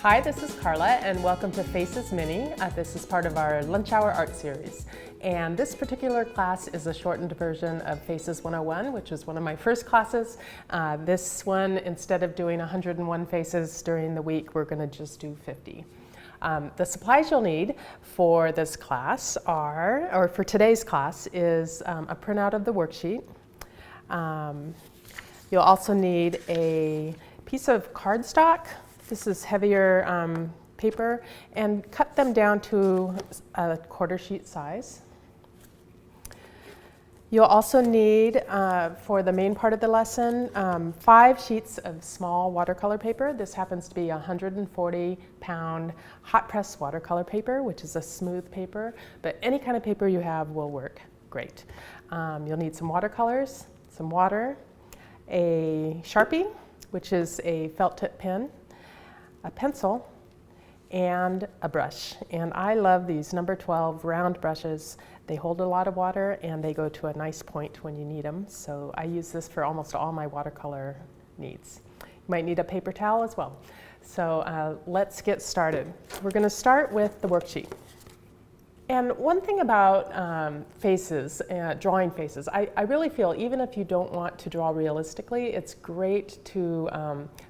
Hi, this is Carla and welcome to Faces Mini. This is part of our Lunch Hour Art Series. And this particular class is a shortened version of Faces 101, which was one of my first classes. This one, instead of doing 101 faces during the week, we're going to just do 50. The supplies you'll need for this class or for today's class, is a printout of the worksheet. You'll also need a piece of cardstock. This is heavier paper, and cut them down to a quarter sheet size. You'll also need, for the main part of the lesson, 5 sheets of small watercolor paper. This happens to be a 140-pound hot press watercolor paper, which is a smooth paper, but any kind of paper you have will work great. You'll need some watercolors, some water, a Sharpie, which is a felt tip pen, a pencil, and a brush. And I love these number 12 round brushes. They hold a lot of water and they go to a nice point when you need them. So I use this for almost all my watercolor needs. You might need a paper towel as well. So let's get started. We're going to start with the worksheet. And one thing about faces, drawing faces, I really feel even if you don't want to draw realistically, it's great to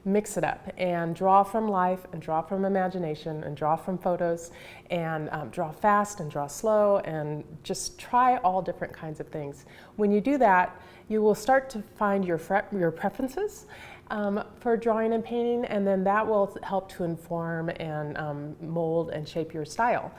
mix it up and draw from life and draw from imagination and draw from photos and draw fast and draw slow and just try all different kinds of things. When you do that, you will start to find your preferences for drawing and painting, and then that will help to inform and mold and shape your style.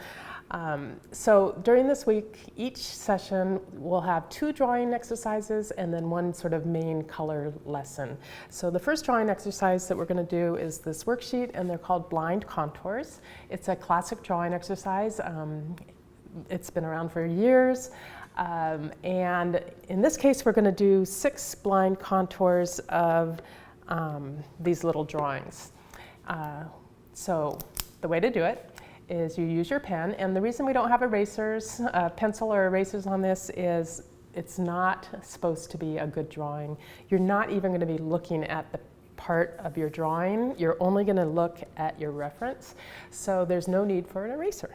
So during this week, each session will have 2 drawing exercises and then 1 sort of main color lesson. So the first drawing exercise that we're going to do is this worksheet, and they're called blind contours. It's a classic drawing exercise. It's been around for years. And in this case, we're going to do 6 blind contours of these little drawings. So the way to do it is you use your pen, and the reason we don't have erasers, pencil or erasers on this is it's not supposed to be a good drawing. You're not even going to be looking at the part of your drawing. You're only going to look at your reference, so there's no need for an eraser.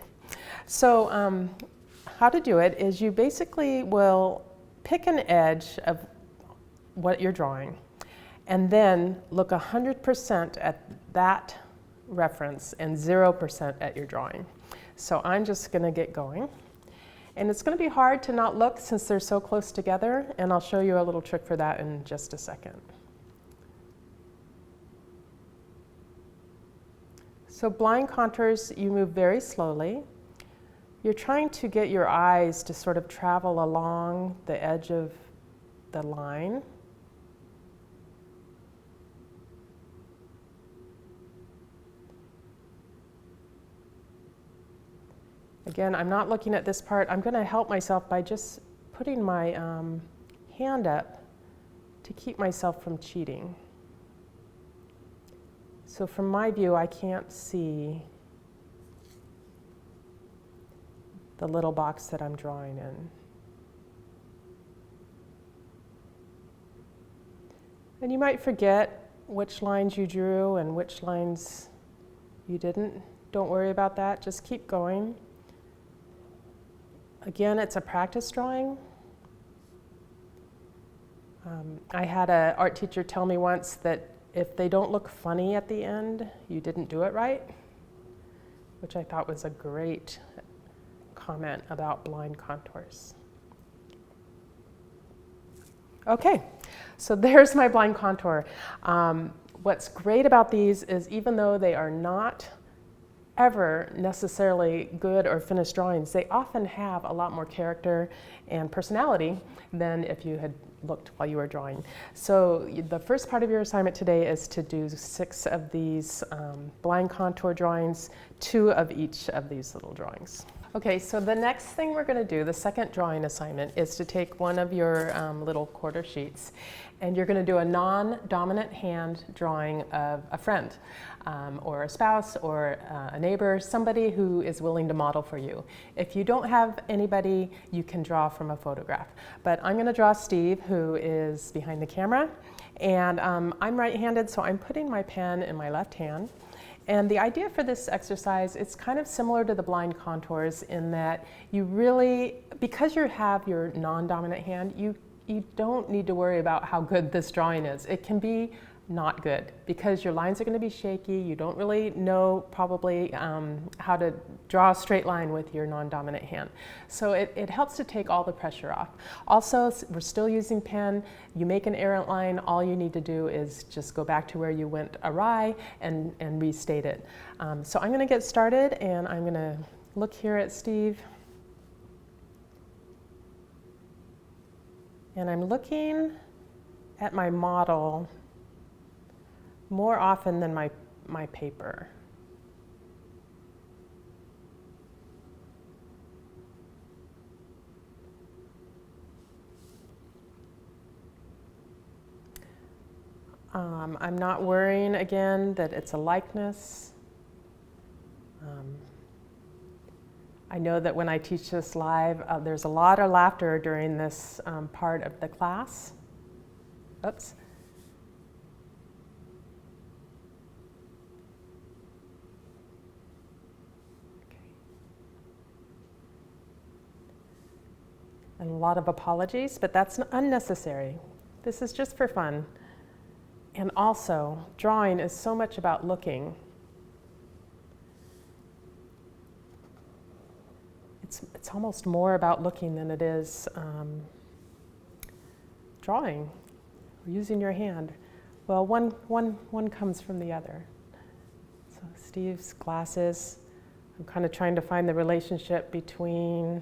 So how to do it is you basically will pick an edge of what you're drawing and then look 100% at that reference and 0% at your drawing. So I'm just going to get going. And it's going to be hard to not look since they're so close together, and I'll show you a little trick for that in just a second. So blind contours, you move very slowly. You're trying to get your eyes to sort of travel along the edge of the line. Again, I'm not looking at this part. I'm going to help myself by just putting my hand up to keep myself from cheating. So from my view, I can't see the little box that I'm drawing in. And you might forget which lines you drew and which lines you didn't. Don't worry about that. Just keep going. Again, it's a practice drawing. I had an art teacher tell me once that if they don't look funny at the end, you didn't do it right, which I thought was a great comment about blind contours. Okay, so there's my blind contour. What's great about these is even though they are not ever necessarily good or finished drawings, they often have a lot more character and personality than if you had looked while you were drawing. So the first part of your assignment today is to do 6 of these blind contour drawings, 2 of each of these little drawings. Okay, so the next thing we're going to do, the second drawing assignment, is to take one of your little quarter sheets, and you're going to do a non-dominant hand drawing of a friend or a spouse or a neighbor, somebody who is willing to model for you. If you don't have anybody, you can draw from a photograph. But I'm going to draw Steve, who is behind the camera, and I'm right-handed, so I'm putting my pen in my left hand. And the idea for this exercise, it's kind of similar to the blind contours in that you really, because you have your non-dominant hand, you don't need to worry about how good this drawing is. It can be not good because your lines are going to be shaky. You don't really know probably how to draw a straight line with your non-dominant hand. So it helps to take all the pressure off. Also, we're still using pen. You make an errant line, all you need to do is just go back to where you went awry and restate it. So I'm going to get started, and I'm going to look here at Steve. And I'm looking at my model more often than my paper. I'm not worrying again that it's a likeness. I know that when I teach this live, there's a lot of laughter during this part of the class. Oops. And a lot of apologies, but that's unnecessary. This is just for fun. And also, drawing is so much about looking. It's almost more about looking than it is drawing, or using your hand. Well, one comes from the other. So Steve's glasses, I'm kind of trying to find the relationship between,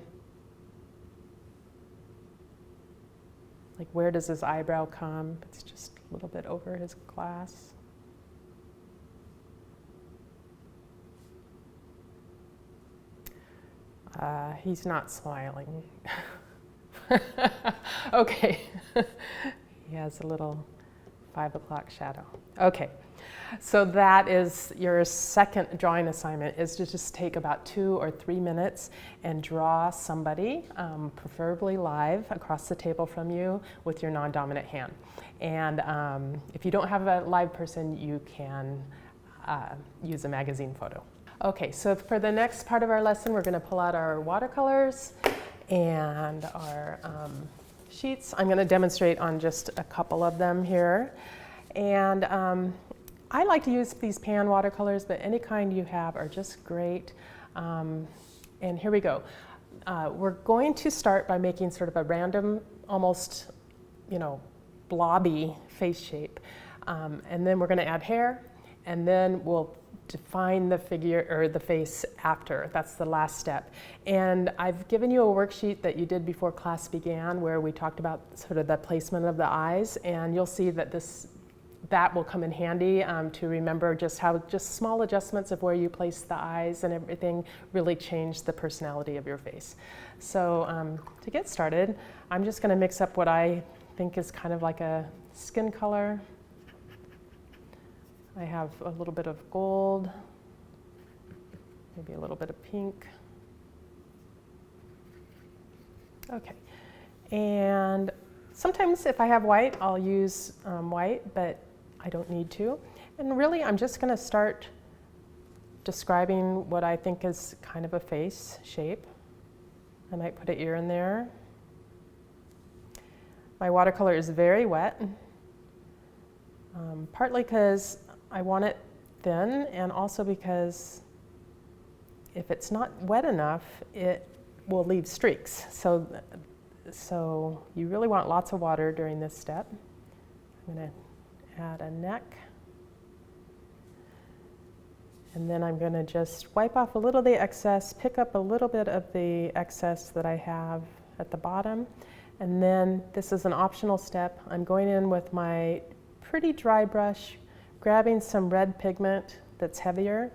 like, where does his eyebrow come? It's just a little bit over his glass. He's not smiling. Okay. He has a little 5 o'clock shadow. Okay. So that is your second drawing assignment, is to just take about 2 or 3 minutes and draw somebody, preferably live, across the table from you with your non-dominant hand. And if you don't have a live person, you can use a magazine photo. Okay, so for the next part of our lesson, we're going to pull out our watercolors and our sheets. I'm going to demonstrate on just a couple of them here. And I like to use these pan watercolors, but any kind you have are just great. And here we go. We're going to start by making sort of a random, almost, blobby face shape. And then we're going to add hair, and then we'll define the figure or the face after. That's the last step. And I've given you a worksheet that you did before class began where we talked about sort of the placement of the eyes, and you'll see that that will come in handy to remember just how just small adjustments of where you place the eyes and everything really change the personality of your face. So to get started, I'm just going to mix up what I think is kind of like a skin color. I have a little bit of gold, maybe a little bit of pink. Okay, and sometimes if I have white, I'll use white, but I don't need to. And really, I'm just going to start describing what I think is kind of a face shape. I might put an ear in there. My watercolor is very wet, partly because I want it thin, and also because if it's not wet enough, it will leave streaks. So you really want lots of water during this step. I'm going to add a neck. And then I'm going to just wipe off a little of the excess, pick up a little bit of the excess that I have at the bottom. And then this is an optional step. I'm going in with my pretty dry brush, grabbing some red pigment that's heavier,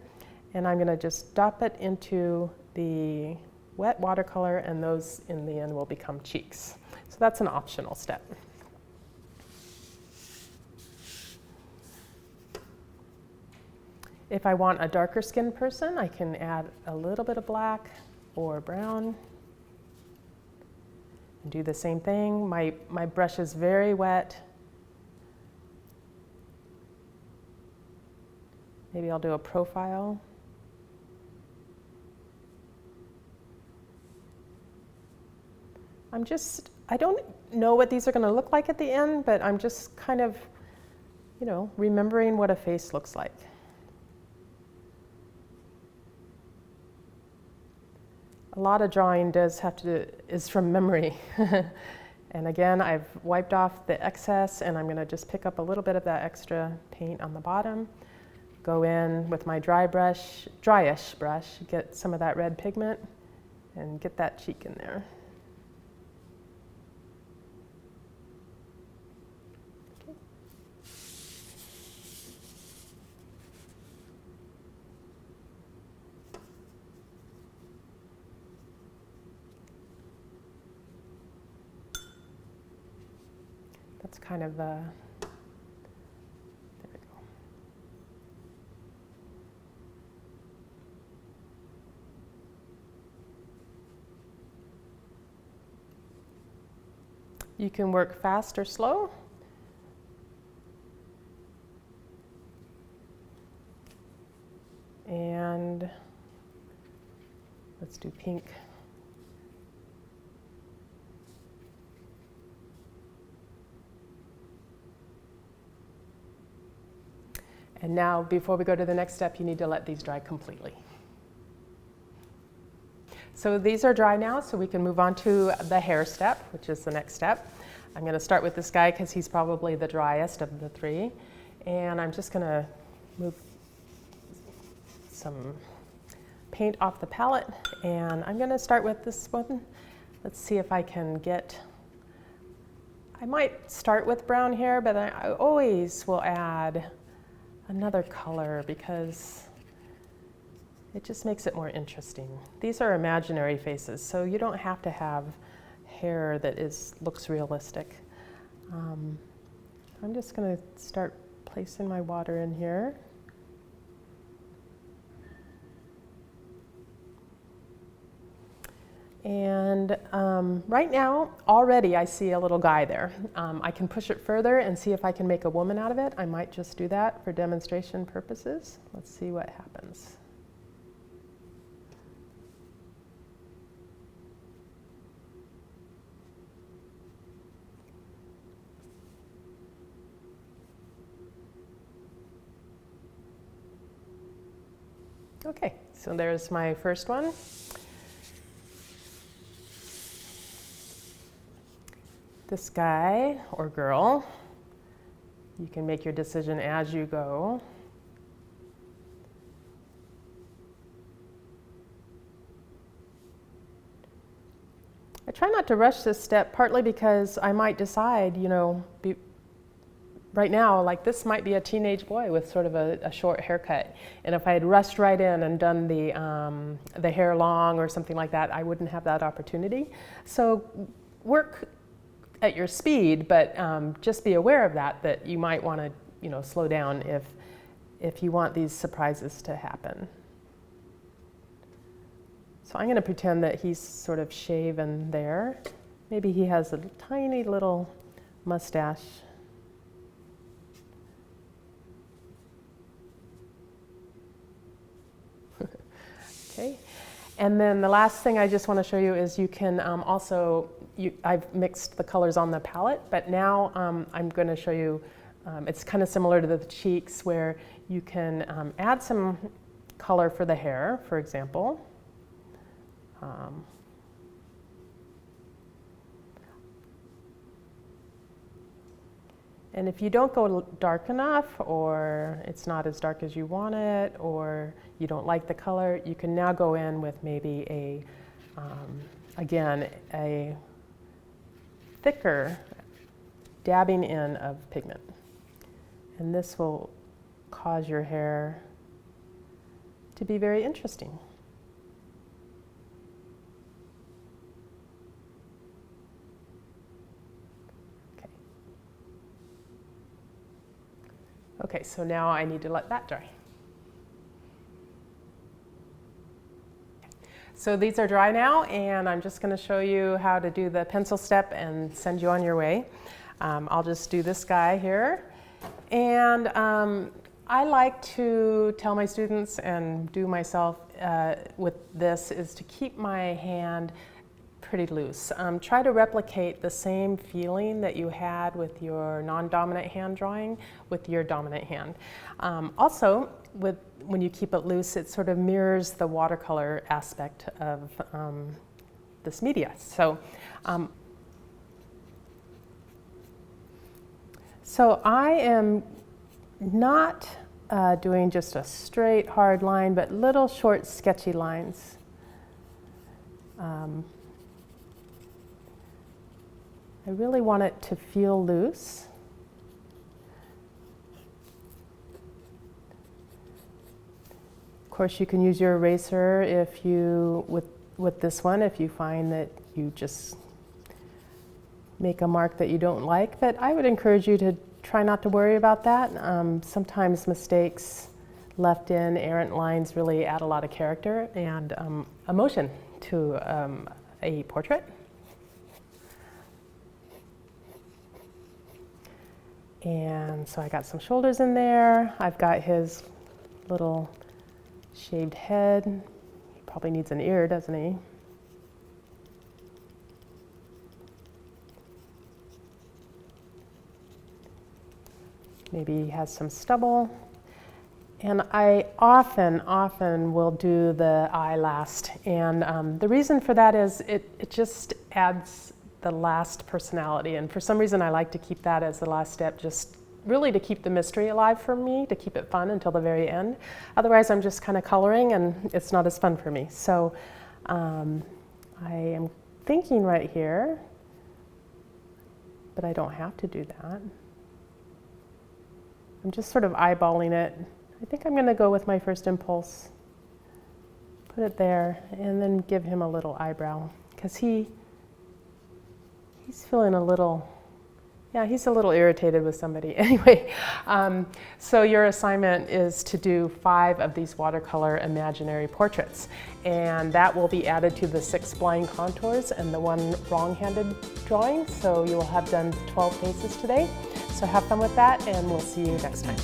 and I'm going to just dop it into the wet watercolor, and those in the end will become cheeks. So that's an optional step. If I want a darker skinned person, I can add a little bit of black or brown and do the same thing. My brush is very wet. Maybe I'll do a profile. I don't know what these are going to look like at the end, but I'm just kind of, remembering what a face looks like. A lot of drawing is from memory. And again, I've wiped off the excess, and I'm going to just pick up a little bit of that extra paint on the bottom. Go in with my dryish brush, get some of that red pigment, and get that cheek in there. Okay. That's kind of there we go. You can work fast or slow. And let's do pink. And now, before we go to the next step, you need to let these dry completely. So these are dry now, so we can move on to the hair step, which is the next step. I'm going to start with this guy because he's probably the driest of the three. And I'm just going to move some paint off the palette. And I'm going to start with this one. Let's see if I can I might start with brown hair, but I always will add another color because it just makes it more interesting. These are imaginary faces, so you don't have to have hair that looks realistic. I'm just going to start placing my water in here. And right now, already I see a little guy there. I can push it further and see if I can make a woman out of it. I might just do that for demonstration purposes. Let's see what happens. Okay, so there's my first one. This guy or girl, you can make your decision as you go. I try not to rush this step, partly because I might decide, right now, like this might be a teenage boy with sort of a short haircut. And if I had rushed right in and done the hair long or something like that, I wouldn't have that opportunity. So work at your speed, but just be aware of that you might want to, slow down if you want these surprises to happen. So I'm going to pretend that he's sort of shaven there. Maybe he has a tiny little mustache. Okay. And then the last thing I just want to show you is you can I've mixed the colors on the palette, but now I'm going to show you, it's kind of similar to the cheeks where you can add some color for the hair, for example. And if you don't go dark enough, or it's not as dark as you want it, or you don't like the color, you can now go in with maybe again, a thicker dabbing in of pigment. And this will cause your hair to be very interesting. Okay, so now I need to let that dry. So these are dry now, and I'm just going to show you how to do the pencil step and send you on your way. I'll just do this guy here. And I like to tell my students and do myself with this is to keep my hand pretty loose. Try to replicate the same feeling that you had with your non-dominant hand drawing with your dominant hand. Also, when you keep it loose, it sort of mirrors the watercolor aspect of this media. So I am not doing just a straight hard line, but little short sketchy lines. I really want it to feel loose. Of course, you can use your eraser if you, with this one, if you find that you just make a mark that you don't like, but I would encourage you to try not to worry about that. Sometimes mistakes left in errant lines really add a lot of character and emotion to a portrait. And so I got some shoulders in there. I've got his little shaved head. He probably needs an ear, doesn't he? Maybe he has some stubble. And I often will do the eye last. And the reason for that is it just adds the last personality. And for some reason, I like to keep that as the last step, just really to keep the mystery alive for me, to keep it fun until the very end. Otherwise, I'm just kind of coloring and it's not as fun for me. So I am thinking right here, but I don't have to do that. I'm just sort of eyeballing it. I think I'm going to go with my first impulse. Put it there and then give him a little eyebrow because he's feeling a little, yeah, he's a little irritated with somebody. Anyway, so your assignment is to do 5 of these watercolor imaginary portraits. And that will be added to the 6 blind contours and the 1 wrong-handed drawing. So you will have done 12 faces today. So have fun with that and we'll see you next time.